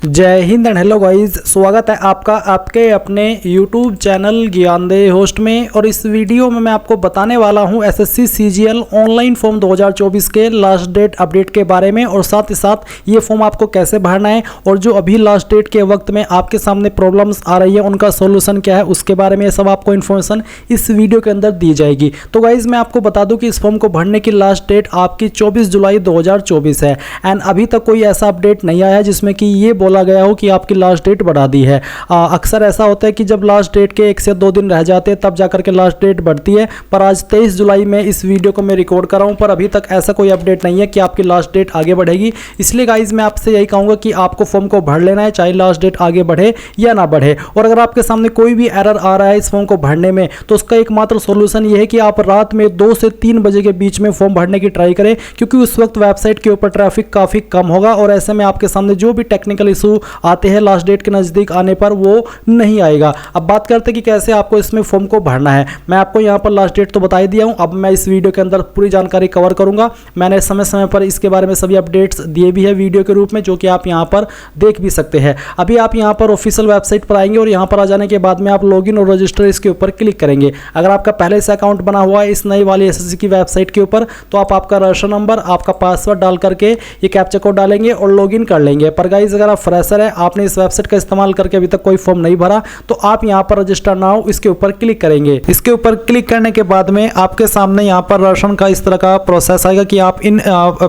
जय Hind and hello guys, स्वागत है आपका आपके अपने YouTube चैनल ज्ञानदेह होस्ट में। और इस वीडियो में मैं आपको बताने वाला हूं एसएससी सीजीएल ऑनलाइन फॉर्म 2024 के लास्ट डेट अपडेट के बारे में, और साथ ही साथ ये फॉर्म आपको कैसे भरना है और जो अभी लास्ट डेट के वक्त में आपके सामने प्रॉब्लम्स आ रही है उनका सोल्यूशन क्या है उसके बारे में सब आपको इन्फॉर्मेशन इस वीडियो के अंदर दी जाएगी। तो गाइज मैं आपको बता दूँ कि इस फॉर्म को भरने की लास्ट डेट आपकी 24 जुलाई 2024 है। एंड अभी तक कोई ऐसा अपडेट नहीं आया है जिसमें कि ये बोला गया हो कि आपकी लास्ट डेट बढ़ा दी है। अक्सर ऐसा होता है कि जब लास्ट डेट के 1 से 2 दिन रह जाते हैं तब जाकर के लास्ट डेट बढ़ती है, पर आज 23 जुलाई में इस वीडियो को मैं रिकॉर्ड कर रहा हूं, पर अभी तक ऐसा कोई अपडेट नहीं है कि आपकी लास्ट डेट आगे बढ़ेगी। इसलिए गाइज मैं आपसे यही कहूंगा कि आपको फॉर्म को भर लेना है, चाहे लास्ट डेट आगे बढ़े या ना बढ़े। और अगर आपके सामने कोई भी एरर आ रहा है इस फॉर्म को भरने में, तो उसका एकमात्र सोल्यूशन ये है कि आप रात में 2 से 3 बजे के बीच में फॉर्म भरने की ट्राई करें, क्योंकि उस वक्त वेबसाइट के ऊपर ट्रैफिक काफ़ी कम होगा और ऐसे में आपके सामने जो भी टेक्निकल इशू आते हैं लास्ट डेट के नज़दीक आने पर वो नहीं आएगा। अब बात करते हैं कि कैसे आपको इसमें फॉर्म को भरना है। मैं आपको यहाँ पर लास्ट डेट तो बता ही दिया हूँ, अब मैं इस वीडियो के अंदर पूरी जानकारी कवर करूँगा। मैंने समय समय पर इसके बारे में सभी अपडेट्स दिए भी है वीडियो के रूप में, जो कि आप यहाँ पर देख भी सकते हैं। अभी आप यहाँ पर ऑफिशियल वेबसाइट पर आएंगे और यहाँ पर आ जाने के बाद में आप लॉगिन और रजिस्टर इसके ऊपर क्लिक करेंगे। अगर आपका पहले से अकाउंट बना हुआ है इस नई वाली एसएससी की वेबसाइट के ऊपर, तो आप आपका रजिस्टर नंबर, आपका पासवर्ड डाल करके ये कैप्चा कोड डालेंगे और लॉगिन कर लेंगे। पर गाइस अगर आप फ्रेशर है, आपने इस वेबसाइट का इस्तेमाल करके अभी तक कोई फॉर्म नहीं भरा, तो आप यहां पर रजिस्टर नाउ इसके ऊपर क्लिक करेंगे। इसके ऊपर क्लिक करने के बाद में आपके सामने यहां पर राशन का इस तरह का प्रोसेस आएगा कि आप इन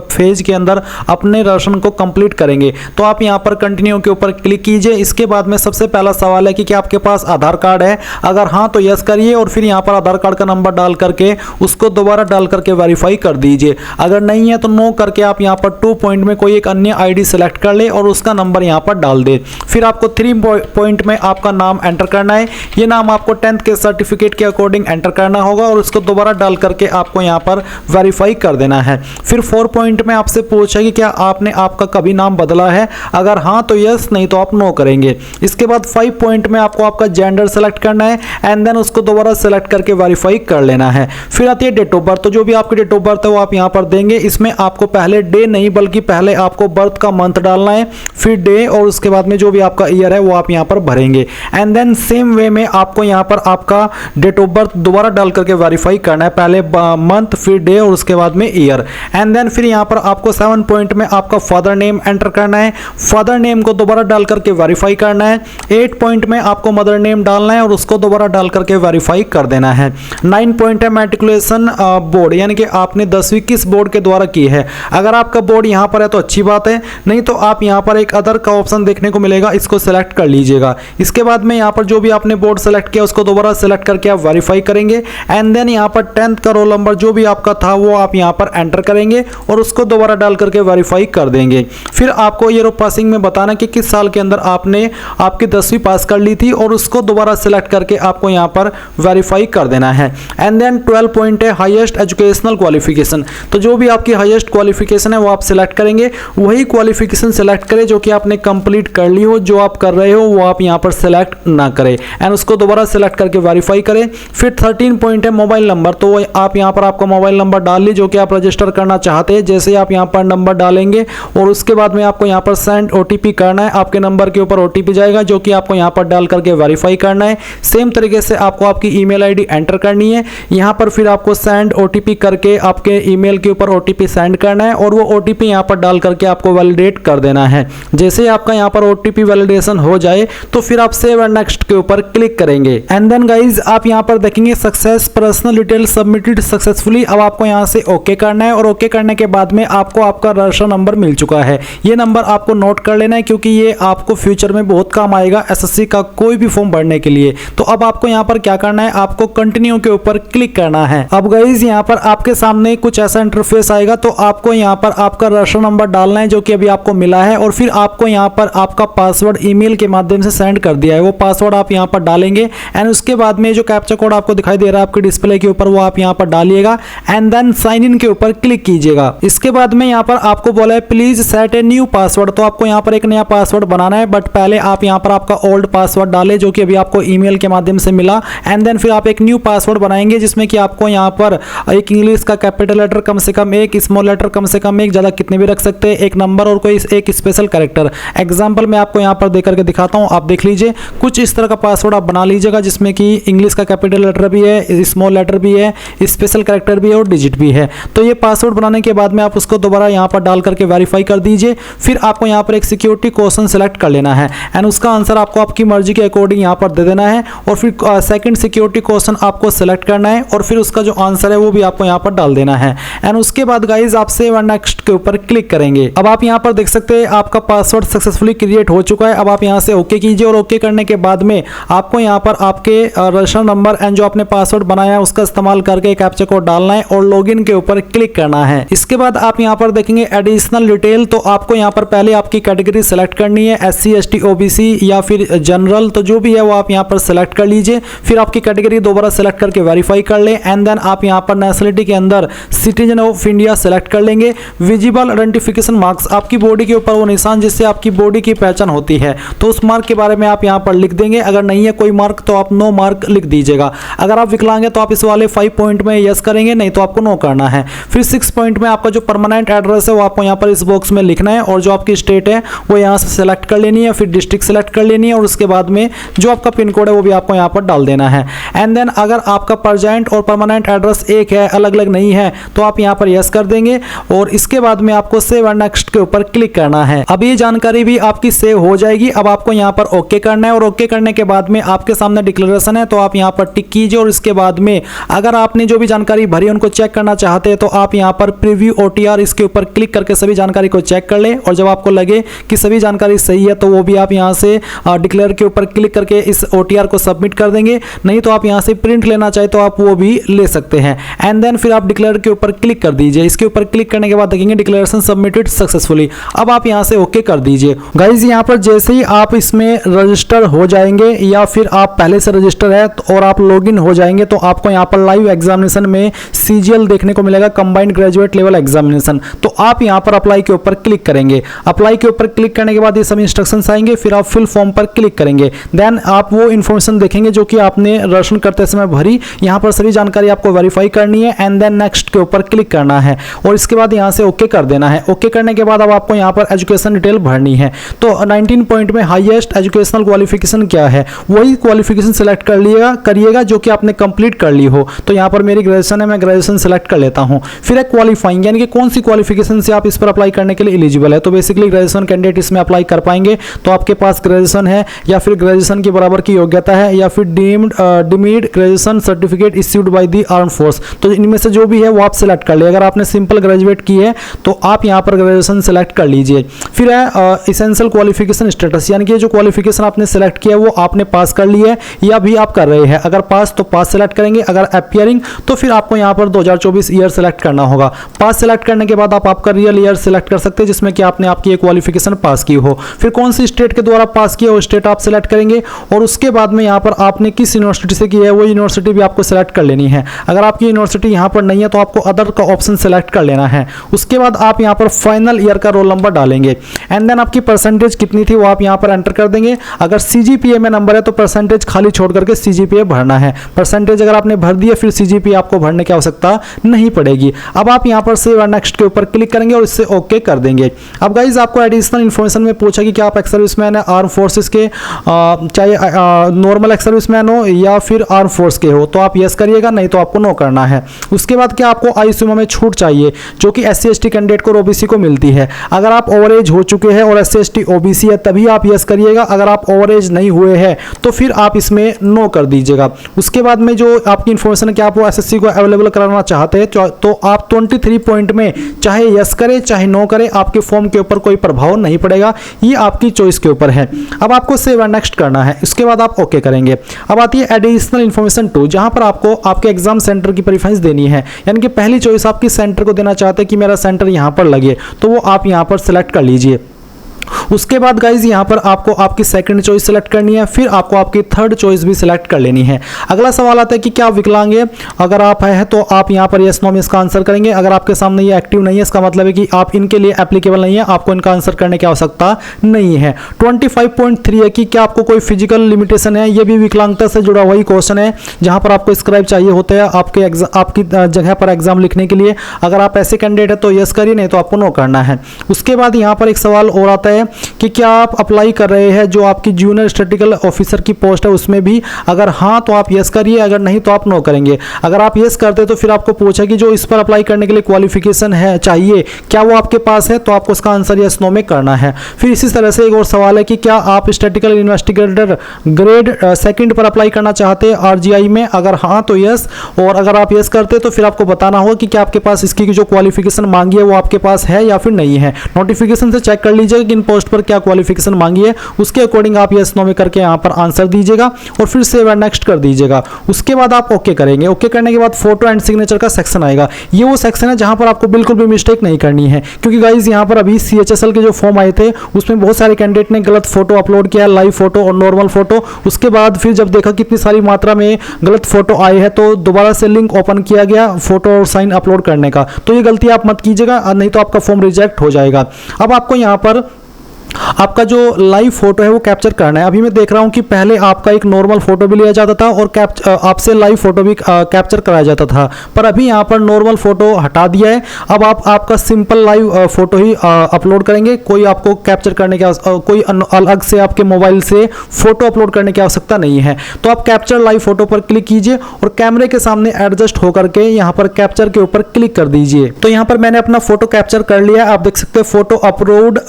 फेज के अंदर अपने राशन को कंप्लीट करेंगे। तो आप यहां पर कंटिन्यू के ऊपर क्लिक कीजिए। इसके बाद में सबसे पहला सवाल है कि क्या आपके पास आधार कार्ड है, अगर हाँ तो यस करिए और फिर यहां पर आधार कार्ड का नंबर डाल करके उसको दोबारा डाल करके वेरीफाई कर दीजिए। अगर नहीं है तो नो करके आप यहां पर 2 पॉइंट में कोई एक अन्य आईडी सेलेक्ट कर ले और उसका नंबर यहां पर डाल दे। फिर आपको 3 पॉइंट में आपका नाम एंटर करना है। ये नाम आपको 10th के सर्टिफिकेट के अकॉर्डिंग एंटर करना होगा और उसको दोबारा डाल करके आपको यहां पर वेरीफाई कर देना है। फिर 4 पॉइंट में आपसे पूछा कि क्या आपने आपका कभी नाम बदला है, अगर हाँ तो यस, नहीं तो आप नो करेंगे। इसके बाद 5 पॉइंट में आपको आपका जेंडर सेलेक्ट करना है एंड देन उसको दोबारा सेलेक्ट करके वेरीफाई कर लेना है। फिर आती है डेट ऑफ बर्थ, तो जो भी आपकी डेट ऑफ बर्थ है वो आप यहां पर देंगे। इसमें आपको पहले डे नहीं बल्कि पहले आपको बर्थ का मंथ डालना है, फिर डे और उसके बाद में जो भी आपका ईयर है वो आप यहां पर भरेंगे। एंड देन सेम वे में आपको यहां पर आपका डेट ऑफ बर्थ दोबारा डाल करके वेरीफाई करना है, पहले मंथ फिर डे और उसके बाद में ईयर। एंड देन फिर यहां पर आपको 7 पॉइंट में आपका फादर नेम एंटर करना है, फादर नेम को दोबारा डाल करके वेरीफाई करना है। 8 पॉइंट में आपको मदर नेम डालना है और उसको दोबारा डाल करके वेरीफाई कर देना है। 9 पॉइंट है मैट्रिकुलेशन बोर्ड, यानी कि आपने 10वीं किस बोर्ड के द्वारा की है। अगर आपका बोर्ड यहां पर है तो अच्छी बात है, नहीं तो आप यहां पर एक अदर का ऑप्शन देखने को मिलेगा, इसको सेलेक्ट कर लीजिएगा। इसके बाद में यहाँ पर जो भी आपने बोर्ड सेलेक्ट किया उसको दोबारा सेलेक्ट करके आप वेरीफाई करेंगे। एंड देन यहाँ पर 10th का रोल नंबर जो भी आपका था वो आप यहाँ पर एंटर करेंगे और उसको दोबारा डाल करके वेरीफाई कर देंगे। फिर आपको ईयर ऑफ पासिंग में बताना कि किस साल के अंदर आपने आपकी 10वीं पास कर ली थी और उसको दोबारा सेलेक्ट करके आपको यहाँ पर वेरीफाई कर देना है। एंड देन 12 पॉइंट है हाईएस्ट एजुकेशनल क्वालिफिकेशन, तो जो भी आपकी हाईएस्ट क्वालिफिकेशन है वो आप सिलेक्ट करेंगे। वही क्वालिफिकेशन सेलेक्ट करें जो कि आपने कंप्लीट कर ली हो, जो आप कर रहे हो वो आप यहाँ पर सेलेक्ट ना करें एंड उसको दोबारा सेलेक्ट करके वेरीफाई करें। फिर 13 पॉइंट है मोबाइल नंबर, तो आप यहाँ पर आपका मोबाइल नंबर डाल लीजिए जो कि आप रजिस्टर करना चाहते हैं। जैसे आप यहाँ पर नंबर डालेंगे और उसके बाद में आपको यहाँ पर सेंड ओटीपी करना है, आपके नंबर के ऊपर ओटीपी जाएगा जो कि आपको यहाँ पर डाल करके वेरीफाई करना है। सेम तरीके से आपको आपकी ईमेल आईडी एंटर करनी है यहाँ पर, फिर आपको सेंड ओटीपी करके आपके ईमेल के ऊपर ओटीपी सेंड करना है और वो ओटीपी यहाँ पर डाल करके आपको वैलिडेट कर देना है। जैसे ही आपका यहाँ पर ओटीपी वैलिडेशन हो जाए तो फिर आप सेव एंड नेक्स्ट के ऊपर क्लिक करेंगे। एंड देन गाइज आप यहाँ पर देखेंगे success personal detail submitted successfully. अब आपको यहाँ से ओके करना है और ओके करने के बाद में आपको आपका रजिस्टर नंबर मिल चुका है। ये नंबर आपको नोट कर लेना है क्योंकि ये आपको फ्यूचर में बहुत काम आएगा एसएससी का कोई भी फॉर्म भरने के लिए। तो अब आपको यहाँ पर क्या करना है, आपको कंटिन्यू के ऊपर क्लिक करना है। अब गाइज यहाँ पर आपके सामने कुछ ऐसा इंटरफेस आएगा, तो आपको यहाँ पर आपका रजिस्टर नंबर डालना है जो कि अभी आपको मिला है और फिर आपको यहाँ पर आपका पासवर्ड ईमेल के माध्यम से सेंड कर दिया है, वो पासवर्ड आप यहाँ पर डालेंगे। एंड उसके बाद में जो कैप्चा कोड आपको दिखाई दे रहा है आपके डिस्प्ले के ऊपर वो आप यहाँ पर डालिएगा एंड देन साइन इन के ऊपर क्लिक कीजिएगा। इसके बाद में यहाँ पर आपको बोला है please set a new password, तो आपको यहाँ पर एक नया पासवर्ड बनाना है, बट पहले आप यहाँ पर आपका ओल्ड पासवर्ड डालें जो कि अभी आपको ईमेल के माध्यम से मिला। एंड देन फिर आप एक न्यू पासवर्ड बनाएंगे जिसमें कि आपको यहाँ पर एक इंग्लिश का कैपिटल लेटर कम से कम एक, स्मॉल लेटर कम से कम एक, ज़्यादा कितने भी रख सकते हैं, एक नंबर और कोई एक स्पेशल कैरेक्टर। एग्जाम्पल मैं आपको यहाँ पर देख करके दिखाता हूँ। आप देख लीजिए, कुछ इस तरह का पासवर्ड आप बना लीजिएगा जिसमें कि इंग्लिश का कैपिटल लेटर भी है, स्मॉल लेटर भी है, स्पेशल कैरेक्टर भी है और डिजिट भी है। तो ये पासवर्ड बनाने के बाद में आप उसको दोबारा यहाँ पर डाल करके वेरीफाई कर दीजिए। फिर आपको यहाँ पर एक सिक्योरिटी क्वेश्चन सेलेक्ट कर लेना है एंड उसका आंसर आपको आपकी मर्जी के अकॉर्डिंग यहाँ पर दे देना है और फिर सेकंड सिक्योरिटी क्वेश्चन आपको सेलेक्ट करना है और फिर उसका जो आंसर है वो भी आपको यहाँ पर डाल देना है एंड उसके बाद गाइज आप सेव एंड नेक्स्ट के ऊपर क्लिक करेंगे। अब आप यहाँ पर देख सकते हैं आपका पासवर्ड सक्सेसफुली क्रिएट हो चुका है। अब आप यहाँ से ओके कीजिए और ओके करने के बाद में आपको यहाँ पर आपके रजिस्टर नंबर एंड जो आपने पासवर्ड बनाया है उसका इस्तेमाल करके कैप्चा कोड डालना है और लॉगिन के ऊपर क्लिक करना है। इसके बाद आप यहाँ पर देखेंगे एडिशनल डिटेल, तो आपको यहाँ पर पहले आपकी कैटेगरी सेलेक्ट करनी है, SC ST OBC या फिर जनरल, तो जो भी है वो आप यहाँ पर सेलेक्ट कर लीजिए। फिर आपकी कैटेगरी दोबारा सेलेक्ट करके वेरीफाई कर ले एंड देन आप यहाँ पर नेशनलिटी के अंदर सिटीजन ऑफ इंडिया सेलेक्ट कर लेंगे। विजिबल आइडेंटिफिकेशन मार्क्स, आपकी बॉडी के ऊपर वो निशान जिससे आपकी बॉडी की पहचान होती है, तो उस मार्क के बारे में आप यहाँ पर लिख देंगे। अगर नहीं है कोई मार्क तो आप नो मार्क लिख दीजिएगा। अगर आप विकलांग है तो आप इस वाले 5 पॉइंट में यस करेंगे, नहीं तो आपको नो करना है। फिर 6 पॉइंट में आपका जो परमानेंट एड्रेस है वो आपको यहाँ पर इस बॉक्स में लिखना है और जो आपकी स्टेट है वो यहाँ से सेलेक्ट कर लेनी है, फिर डिस्ट्रिक्ट सेलेक्ट कर लेनी है और उसके बाद में जो आपका पिन कोड है वो भी आपको यहाँ पर डाल देना है। एंड देन अगर आपका प्रेजेंट और परमानेंट एड्रेस एक है, अलग अलग नहीं है, तो आप यहाँ पर यस कर देंगे और इसके बाद में आपको सेव एंड नेक्स्ट के ऊपर क्लिक करना है। अब ये जानकारी भी आपकी सेव हो जाएगी। अब आपको यहाँ पर ओके करना है और ओके करने के बाद में आपके सामने डिक्लेरेशन है तो आप यहाँ पर टिक कीजिए और इसके बाद में अगर आपने जो भी जानकारी भरी उनको चेक करना चाहते हैं तो आप यहाँ पर प्रीव्यू OTR इसके ऊपर क्लिक करके सभी जानकारी को चेक कर ले और जब आपको लगे कि सभी जानकारी सही है तो वो भी आप यहाँ से डिक्लेयर के ऊपर क्लिक करके इस OTR को सबमिट कर देंगे। नहीं तो आप यहाँ से प्रिंट लेना चाहे तो आप वो भी ले सकते हैं एंड देन फिर आप डिक्लेयर के ऊपर क्लिक कर दीजिए। इसके ऊपर क्लिक करने के बाद देखेंगे डिक्लेरेशन सबमिटेड सक्सेसफुली। अब आप यहाँ से ओके कर दीजिए। गाइज यहाँ पर जैसे ही आप इसमें रजिस्टर हो जाएंगे या फिर आप पहले से रजिस्टर है और आप लॉगिन हो जाएंगे तो आपको यहाँ पर लाइव एग्जामिनेशन में CGL देखने को मिलेगा, कंबाइंड ग्रेजुएट लेवल एग्जामिनेशन। तो आप यहाँ पर अप्लाई के ऊपर क्लिक करेंगे। अप्लाई के ऊपर क्लिक करने के बाद ये सब इंस्ट्रक्शंस आएंगे, फिर आप फिल फॉर्म पर क्लिक करेंगे। देन आप वो इन्फॉर्मेशन देखेंगे जो कि आपने रजिस्ट्रेशन करते समय भरी। यहाँ पर सभी जानकारी आपको वेरीफाई करनी है एंड देन नेक्स्ट के ऊपर क्लिक करना है और इसके बाद यहाँ से ओके कर देना है। ओके करने के बाद अब आपको यहाँ पर एजुकेशन डिटेल भरनी है। तो 19 पॉइंट में हाईएस्ट एजुकेशनल क्वालिफिकेशन क्या है वही क्वालिफिकेशन सेलेक्ट करिएगा जो कि आपने कंप्लीट कर ली हो। तो यहाँ पर मेरी ग्रेजुएशन है, मैं ग्रेजुएशन सेलेक्ट कर लेता हूँ। फिर एक क्वालिफाइंग यानी कि कौन सी क्वालिफिकेशन से आप इस पर अप्लाई करने के लिए एलिजिबल है। तो बेसिकली ग्रेजुएशन कैंडिडेट इसमें अप्लाई कर पाएंगे। तो आपके पास ग्रेजुएशन है या फिर ग्रेजुएशन के बराबर की योग्यता है या फिर deemed graduation certificate issued by the arm force, तो इनमें से जो भी है वो आप सेलेक्ट कर लिए। अगर आपने सिंपल ग्रेजुएट की है तो आप यहाँ पर ग्रेजुएशन सेलेक्ट कर लीजिए। फिर है इसेंशियल क्वालिफिकेशन स्टेटस यानी कि जो क्वालिफिकेशन आपने सेलेक्ट किया है वो आपने पास कर ली है या भी आप कर रहे हैं। अगर पास तो पास सेलेक्ट करेंगे, अगर अपीयरिंग तो फिर आपको यहाँ पर 2024 ईयर सेलेक्ट करना होगा। पास सेलेक्ट करने के बाद आप आपका रियल ईयर सेलेक्ट कर सकते हैं जिसमें कि आपने आपकी एक क्वालिफिकेशन पास की हो। फिर कौन सी स्टेट के द्वारा पास किया वो स्टेट आप सेलेक्ट करेंगे और उसके बाद में यहाँ पर आपने किस यूनिवर्सिटी से की है वो यूनिवर्सिटी भी आपको सेलेक्ट कर लेनी है। अगर आपकी यूनिवर्सिटी यहाँ पर नहीं है तो आपको अदर का ऑप्शन सेलेक्ट कर लेना है। उसके बाद आप यहाँ पर फाइनल ईयर का रोल नंबर डालेंगे एंड देन आपकी परसेंटेज कितनी थी वो आप यहाँ पर एंटर कर देंगे। अगर CGPA में नंबर है तो परसेंटेज खाली छोड़ करके CGPA भरना है। परसेंटेज अगर आपने भर दिया फिर CGPA आपको भरने की आवश्यकता नहीं पड़ेगी। अब आप यहाँ पर सेव एंड नेक्स्ट के ऊपर क्लिक करेंगे और इससे ओके कर देंगे। अब गाइज आपको एडिशनल इन्फॉर्मेशन में पूछा कि क्या आप एक्स सर्विसमैन है आर्म फोर्सेस के, चाहे नॉर्मल एक्स सर्विसमैन हो या फिर आर्म फोर्स के हो, तो आप यस करिएगा, नहीं तो आपको नो करना है। उसके बाद क्या आपको आयु सीमा में छूट चाहिए जो कि SC ST कैंडिडेट को और OBC को मिलती है। अगर आप ओवर एज हो चुके हैं और SC ST OBC है तभी आप यस करिएगा। अगर आप ओवर एज नहीं हुए हैं तो फिर आप इसमें नो कर दीजिएगा। उसके बाद में जो आपकी इन्फॉर्मेशन है कि आप वो SSC को अवेलेबल कराना चाहते हैं तो आप 23 पॉइंट में चाहे यस करें चाहे नो करें, आपके फॉर्म के ऊपर कोई प्रभाव नहीं पड़ेगा, ये आपकी चॉइस के ऊपर है। अब आपको सेव एंड नेक्स्ट करना है, इसके बाद आप ओके करेंगे। अब आती है एडिशनल इन्फॉर्मेशन 2 जहां पर आपको आपके एग्जाम सेंटर की प्रेफरेंस देनी है, यानी कि पहली चॉइस आपकी सेंटर को देना चाहते हैं कि मेरा सेंटर यहां पर लगे, तो वो आप यहां पर सेलेक्ट कर लीजिए। उसके बाद गाइज यहाँ पर आपको आपकी सेकंड चॉइस सेलेक्ट करनी है, फिर आपको आपकी थर्ड चॉइस भी सिलेक्ट कर लेनी है। अगला सवाल आता है कि क्या आप विकलांग है, अगर आप है तो आप यहाँ पर यस नो में इसका आंसर करेंगे। अगर आपके सामने ये एक्टिव नहीं है इसका मतलब है कि आप इनके लिए एप्लीकेबल नहीं है, आपको इनका आंसर करने की आवश्यकता नहीं है। 25.3 है कि क्या आपको कोई फिजिकल लिमिटेशन है, ये भी विकलांगता से जुड़ा वही क्वेश्चन है जहाँ पर आपको स्क्राइब चाहिए होता है आपकी जगह पर एग्जाम लिखने के लिए। अगर आप ऐसे कैंडिडेट है तो यस करिए, नहीं तो आपको नो करना है। उसके बाद यहाँ पर एक सवाल और आता है कि क्या आप अप्लाई कर रहे हैं जो आपकी जूनियर स्टैटिस्टिकल ऑफिसर की पोस्ट है उसमें भी। अगर हाँ तो आप यस करिए, अगर नहीं तो आप नो करेंगे। अगर आप यस करते तो फिर आपको पूछा कि जो इस पर अप्लाई करने के लिए क्वालिफिकेशन है चाहिए क्या वो आपके पास है, तो आपको उसका आंसर यस नो में करना है। फिर इसी तरह से एक और सवाल है कि क्या आप स्टैटिस्टिकल इन्वेस्टिगेटर ग्रेड सेकंड पर अप्लाई करना चाहते हैं आरजीआई में। अगर हाँ तो यस, और अगर आप यस करते तो फिर आपको बताना होगा कि क्या आपके पास इसकी जो क्वालिफिकेशन मांगी है वो आपके पास है या फिर नहीं है। नोटिफिकेशन से चेक कर लीजिएगा कि इन पोस्ट पर क्या क्वालिफिकेशन मांगी है, उसके अकॉर्डिंग आप यस नो में करके यहाँ पर आंसर दीजिएगा और फिर सेव एंड नेक्स्ट कर दीजिएगा। उसके बाद आप ओके करेंगे। ओके करने के बाद फोटो एंड सिग्नेचर का सेक्शन आएगा। ये वो सेक्शन है जहां पर आपको बिल्कुल भी मिस्टेक नहीं करनी है, क्योंकि गाइज यहाँ पर अभी CHSL के जो फॉर्म आए थे उसमें बहुत सारे कैंडिडेट ने गलत फोटो अपलोड किया, लाइव फोटो और नॉर्मल फोटो। उसके बाद फिर जब देखा कितनी सारी मात्रा में गलत फोटो आए हैं तो दोबारा से लिंक ओपन किया गया फोटो और साइन अपलोड करने का। तो ये गलती आप मत कीजिएगा, नहीं तो आपका फॉर्म रिजेक्ट हो जाएगा। अब आपको यहाँ पर आपका जो लाइव फोटो है वो कैप्चर करना है। अभी मैं देख रहा हूं कि पहले आपका एक नॉर्मल फोटो भी लिया जाता था और आपसे लाइव फोटो भी कैप्चर कराया जाता था, पर अभी यहां पर नॉर्मल फोटो हटा दिया है। अब आप आपका सिंपल लाइव फोटो ही अपलोड करेंगे। कोई आपको कैप्चर करने की कोई अलग से आपके मोबाइल से फोटो अपलोड करने की आवश्यकता नहीं है। तो आप कैप्चर लाइव फोटो पर क्लिक कीजिए और कैमरे के सामने एडजस्ट होकर के यहाँ पर कैप्चर के ऊपर क्लिक कर दीजिए। तो यहाँ पर मैंने अपना फोटो कैप्चर कर लिया। आप देख सकते हैं फोटो अपलोड।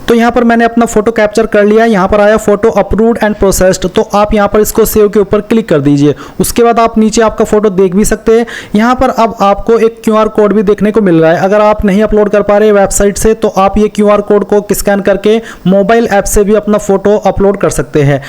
तो यहाँ पर मैंने अपना फोटो कैप्चर कर लिया। यहाँ पर आया फोटो अप्रूव्ड एंड प्रोसेस्ड, तो आप यहाँ पर इसको सेव के ऊपर क्लिक कर दीजिए। उसके बाद आप नीचे आपका फोटो देख भी सकते हैं। यहाँ पर अब आपको एक QR कोड भी देखने को मिल रहा है। अगर आप नहीं अपलोड कर पा रहे वेबसाइट से तो आप ये QR कोड को स्कैन करके मोबाइल ऐप से भी अपना फोटो अपलोड कर सकते हैं।